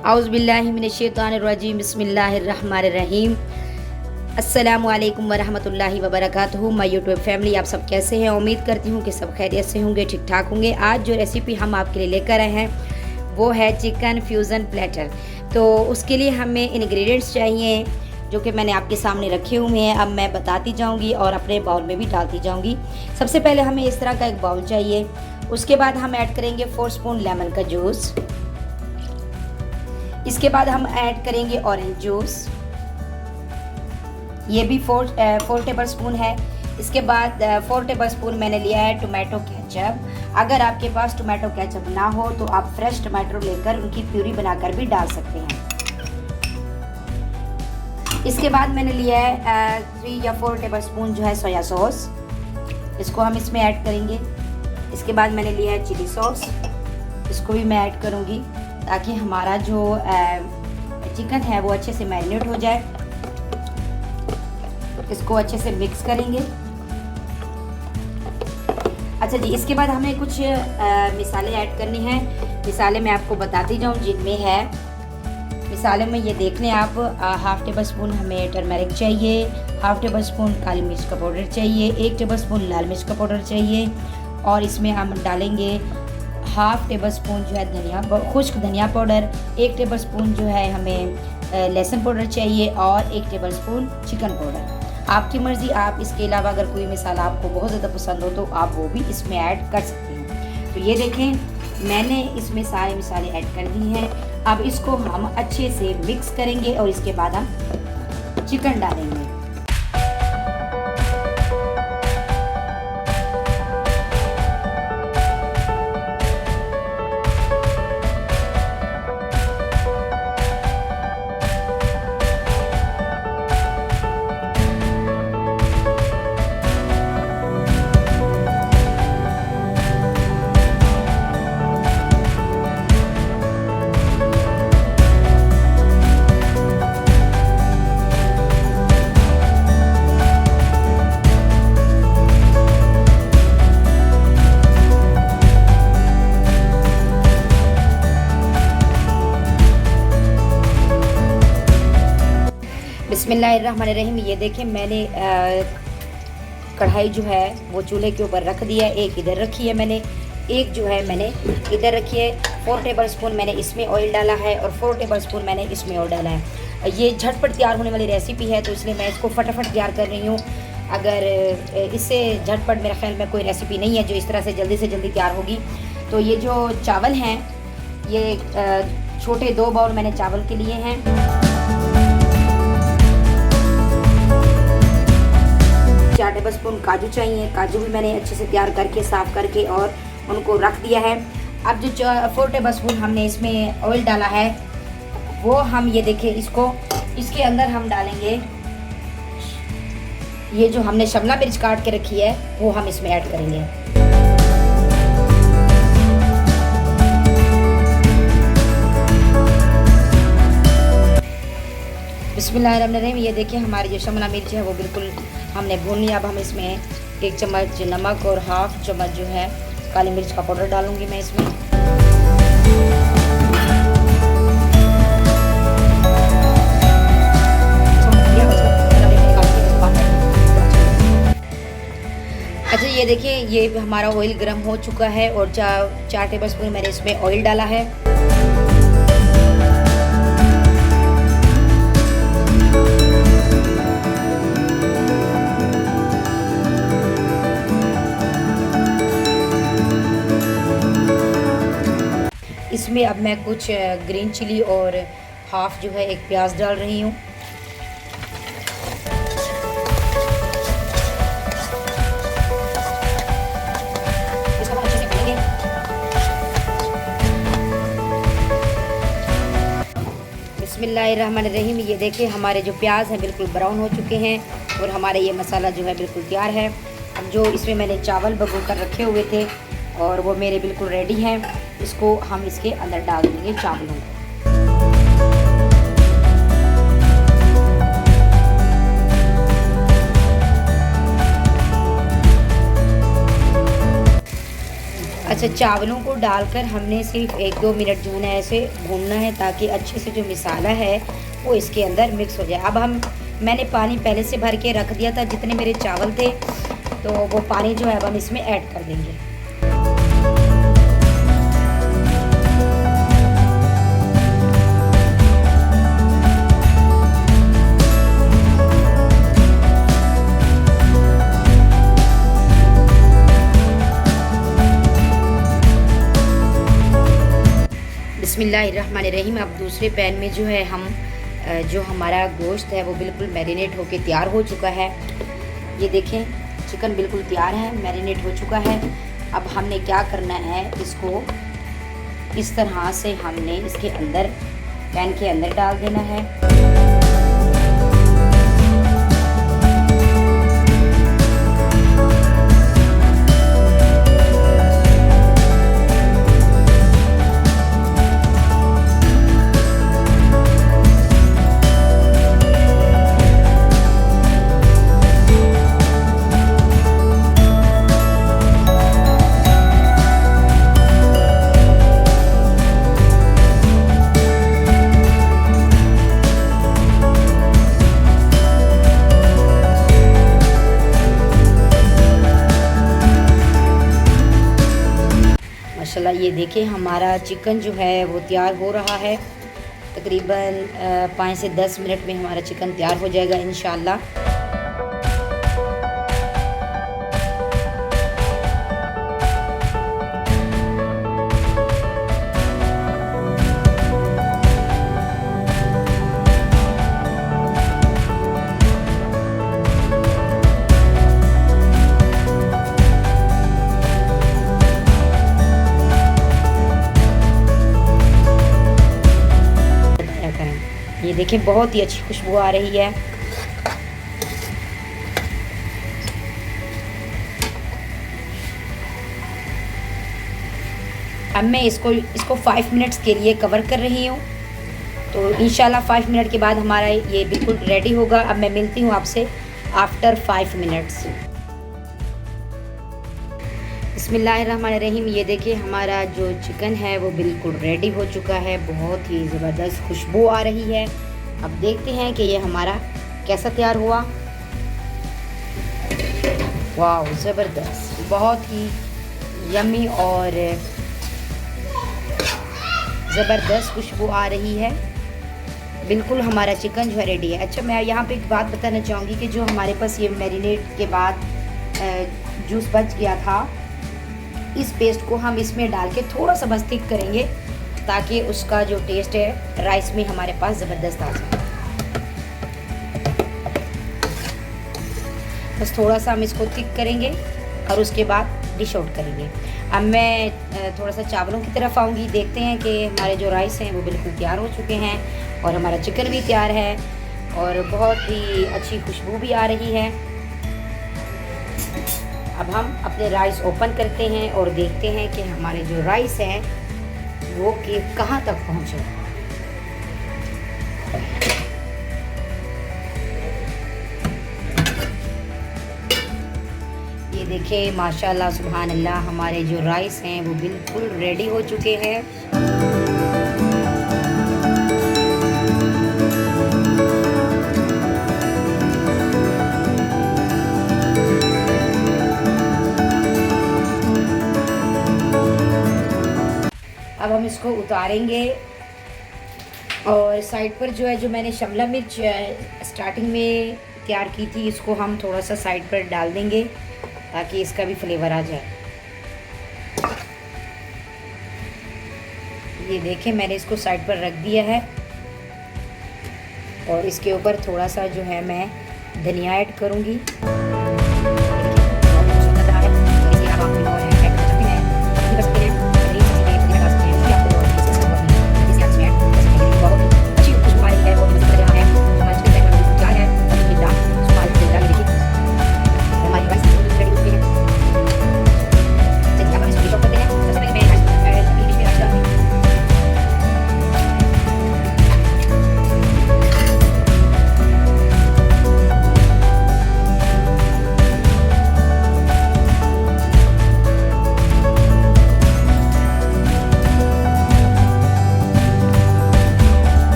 औज़ु बिल्लाहि मिनश्शैतानिर्रजीम बिस्मिल्लाहिर्रहमानिर्रहीम। अस्सलामु अलैकुम वरहमतुल्लाहि वबरकातुहू। माय यूट्यूब फैमिली, आप सब कैसे हैं? उम्मीद करती हूँ कि सब खैरियत से होंगे, ठीक ठाक होंगे। आज जो रेसिपी हम आपके लिए लेकर आए हैं वो है चिकन फ्यूज़न प्लेटर। तो उसके लिए हमें इंग्रेडिएंट्स चाहिए जो कि मैंने आपके सामने रखे हुए हैं। अब मैं बताती जाऊंगी और अपने बाउल में भी डालती जाऊंगी। सबसे पहले हमें इस तरह का एक बाउल चाहिए। उसके बाद हम ऐड करेंगे 4 स्पून लेमन का जूस। इसके बाद हम ऐड करेंगे ऑरेंज जूस, ये भी 4 टेबल स्पून है। इसके बाद 4 टेबल स्पून मैंने लिया है टोमेटो केचप। अगर आपके पास टोमेटो केचप ना हो तो आप फ्रेश टोमेटो लेकर उनकी प्यूरी बनाकर भी डाल सकते हैं। इसके बाद मैंने लिया है 3 या 4 टेबल स्पून जो है सोया सॉस, इसको हम इसमें ऐड करेंगे। इसके बाद मैंने लिया है चिली सॉस, इसको भी मैं ऐड करूँगी ताकि हमारा जो चिकन है वो अच्छे से मैरिनेट हो जाए। इसको अच्छे से मिक्स करेंगे। अच्छा जी, इसके बाद हमें कुछ मिसाले ऐड करनी हैं। मिसाले मैं आपको बताती जाऊँ जिनमें है। मिसाले में ये देख लें आप, 1/2 टेबल स्पून हमें टर्मरिक चाहिए, 1/2 टेबल स्पून काली मिर्च का पाउडर चाहिए, 1 टेबल स्पून लाल मिर्च का पाउडर चाहिए, और इसमें हम डालेंगे 1/2 टेबल स्पून जो है खुश्क धनिया पाउडर, 1 टेबल स्पून जो है हमें लहसुन पाउडर चाहिए, और 1 टेबल स्पून चिकन पाउडर। आपकी मर्ज़ी, आप इसके अलावा अगर कोई मिसाला आपको बहुत ज़्यादा पसंद हो तो आप वो भी इसमें ऐड कर सकते हैं। तो ये देखें, मैंने इसमें सारे मिसाले ऐड कर दी हैं। अब इसको हम अच्छे से मिक्स करेंगे और इसके बाद हम चिकन डालेंगे। बिस्मिल्लाहिर्रहमानिर्रहीम। ये देखें, मैंने कढ़ाई जो है वो चूल्हे के ऊपर रख दिया है। एक इधर रखी है मैंने, एक जो है मैंने इधर रखी है। 4 टेबल स्पून मैंने इसमें ऑयल डाला है और 4 टेबल स्पून मैंने इसमें ऑयल डाला है। ये झटपट तैयार होने वाली रेसिपी है तो इसलिए मैं इसको फटाफट तैयार कर रही हूँ। अगर इससे झटपट मेरे ख्याल में कोई रेसिपी नहीं है जो इस तरह से जल्दी तैयार होगी। तो ये जो चावल हैं, ये छोटे 2 बाउल मैंने चावल के लिए हैं। 4 टेबल स्पून काजू चाहिए। काजू भी मैंने अच्छे से तैयार करके साफ़ करके और उनको रख दिया है। अब जो 4 टेबल स्पून हमने इसमें ऑयल डाला है वो हम ये देखें, इसके अंदर हम डालेंगे ये जो हमने शिमला मिर्च काट के रखी है वो हम इसमें ऐड करेंगे। बिस्मिल्लाहिर्रहमानिर्रहीम। ये देखिए, हमारी जो शिमला मिर्च है वो बिल्कुल हमने भून लिया। अब हम इसमें 1 चम्मच नमक और 1/2 चम्मच जो है काली मिर्च का पाउडर डालूंगी मैं इसमें। अच्छा, ये देखिए, ये हमारा ऑयल गर्म हो चुका है और 4 टेबल स्पून मैंने इसमें ऑयल डाला है। इसमें अब मैं कुछ ग्रीन चिली और 1/2 जो है एक प्याज डाल रही हूँ। इसको अच्छे से भूनेंगे। बिस्मिल्लाहिर्रहमानिर्रहीम। ये देखिए, हमारे जो प्याज हैं बिल्कुल ब्राउन हो चुके हैं और हमारे ये मसाला जो है बिल्कुल तैयार है। अब जो इसमें मैंने चावल भिगो कर रखे हुए थे और वो मेरे बिल्कुल रेडी हैं, इसको हम इसके अंदर डाल देंगे चावलों को। अच्छा, चावलों को डालकर हमने सिर्फ 1-2 मिनट जो है ना ऐसे भूनना है ताकि अच्छे से जो मसाला है वो इसके अंदर मिक्स हो जाए। अब मैंने पानी पहले से भर के रख दिया था, जितने मेरे चावल थे, तो वो पानी जो है अब हम इसमें ऐड कर देंगे। बिस्मिल्लाहिर्रहमानिर्रहीम। अब दूसरे पैन में जो है हम जो हमारा गोश्त है वो बिल्कुल मैरिनेट होके तैयार हो चुका है। ये देखें, चिकन बिल्कुल तैयार है, मैरिनेट हो चुका है। अब हमने क्या करना है, इसको इस तरह से हमने इसके अंदर पैन के अंदर डाल देना है। माशाल्लाह, ये देखें हमारा चिकन जो है वो तैयार हो रहा है। तकरीबन 5 से 10 मिनट में हमारा चिकन तैयार हो जाएगा इंशाल्लाह। ये देखें, बहुत ही अच्छी खुशबू आ रही है। अब मैं इसको 5 मिनट्स के लिए कवर कर रही हूँ। तो इंशाल्लाह 5 मिनट के बाद हमारा ये बिल्कुल रेडी होगा। अब मैं मिलती हूँ आपसे आफ्टर 5 मिनट्स। बिस्मिल्लाहिर्रहमानिर्रहीम। ये देखिए हमारा जो चिकन है वो बिल्कुल रेडी हो चुका है। बहुत ही ज़बरदस्त खुशबू आ रही है। अब देखते हैं कि ये हमारा कैसा तैयार हुआ। वाह, ज़बरदस्त, बहुत ही यम्मी और ज़बरदस्त खुशबू आ रही है। बिल्कुल हमारा चिकन जो है रेडी है। अच्छा, मैं यहाँ पे एक बात बताना चाहूँगी कि जो हमारे पास ये मैरिनेट के बाद जूस बच गया था, इस पेस्ट को हम इसमें डाल के थोड़ा सा बस थिक करेंगे ताकि उसका जो टेस्ट है राइस में हमारे पास ज़बरदस्त आ जाए। बस थोड़ा सा हम इसको थिक करेंगे और उसके बाद डिश आउट करेंगे। अब मैं थोड़ा सा चावलों की तरफ आऊँगी। देखते हैं कि हमारे जो राइस हैं वो बिल्कुल तैयार हो चुके हैं और हमारा चिकन भी तैयार है और बहुत ही अच्छी खुशबू भी आ रही है। अब हम अपने राइस ओपन करते हैं और देखते हैं कि हमारे जो राइस हैं वो कि कहाँ तक पहुँचे। ये देखिए, माशाल्लाह सुभान अल्लाह, हमारे जो राइस हैं वो बिल्कुल रेडी हो चुके हैं। अब हम इसको उतारेंगे और साइड पर जो है, जो मैंने शिमला मिर्च स्टार्टिंग में तैयार की थी, इसको हम थोड़ा सा साइड पर डाल देंगे ताकि इसका भी फ्लेवर आ जाए। ये देखें, मैंने इसको साइड पर रख दिया है और इसके ऊपर थोड़ा सा जो है मैं धनिया ऐड करूँगी।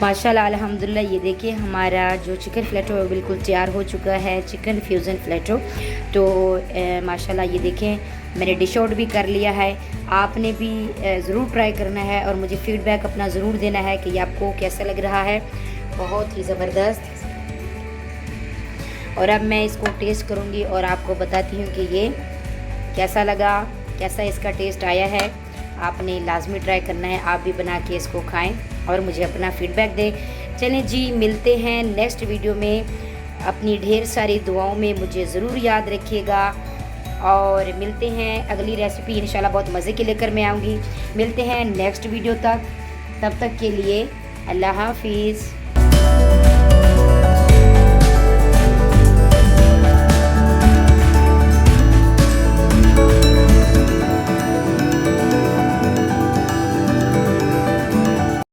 माशाल्लाह अल्हम्दुलिल्लाह। ये देखिए हमारा जो चिकन फ्लेटो है बिल्कुल तैयार हो चुका है, चिकन फ्यूज़न फ्लेटो। तो माशाल्लाह ये देखें मैंने डिश आउट भी कर लिया है। आपने भी ज़रूर ट्राई करना है और मुझे फ़ीडबैक अपना ज़रूर देना है कि ये आपको कैसा लग रहा है। बहुत ही ज़बरदस्त। और अब मैं इसको टेस्ट करूँगी और आपको बताती हूँ कि ये कैसा लगा, कैसा इसका टेस्ट आया है। आपने लाजमी ट्राई करना है, आप भी बना के इसको खाएं और मुझे अपना फ़ीडबैक दें। चलें जी, मिलते हैं नेक्स्ट वीडियो में। अपनी ढेर सारी दुआओं में मुझे ज़रूर याद रखिएगा और मिलते हैं अगली रेसिपी इंशाल्लाह बहुत मज़े की लेकर मैं आऊँगी। मिलते हैं नेक्स्ट वीडियो तक, तब तक के लिए अल्लाह हाफिज़।